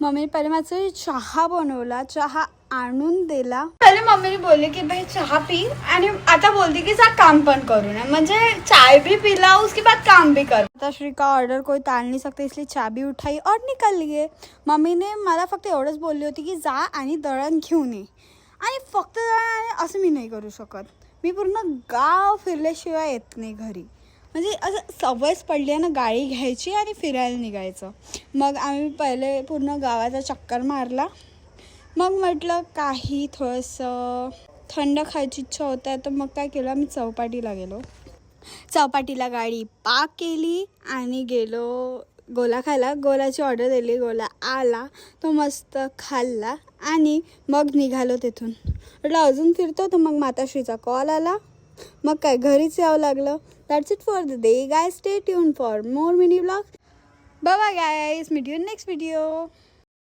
Mummy पहिले माझं चहा बनवला, चहा आणून दिला. पहिले मम्मीने बोलली की भाई चहा पी आणि आता बोलती की जा काम पण करू नये, म्हणजे चाय भी पिला उसके बाद काम भी कर. आता श्री का ऑर्डर कोई टाल नहीं सकते इसलिए चाय भी उठाई और निकल लिए. मम्मीने मला फक्त एवढंच बोलली होती की जा आणि दळण घेऊन ये, आणि फक्त दळण असं मी नाही करू शकत. मी पूर्ण गाव फिरल्याशिवाय येत नाही घरी. म्हणजे असं सवयच पडली आहे ना गाडी घ्यायची आणि फिरायला निघायचं. मग आम्ही पहिले पूर्ण गावाचा चक्कर मारला. मग म्हटलं काही थोडंसं थंड खायची इच्छा होत आहे, तर मग काय केलं, आम्ही चौपाटीला गेलो. चौपाटीला गाडी पार्क केली आणि गेलो गोला खायला. गोलाची ऑर्डर दिली, गोला आला, तो मस्त खाल्ला आणि मग निघालो तिथून. म्हटलं अजून फिरतो, तर मग माताश्रीचा कॉल आला. मग काय घरीच यावं लागलं. That's it for the day guys. Stay tune for more mini vlog. Bye bye guys, meet you in next video.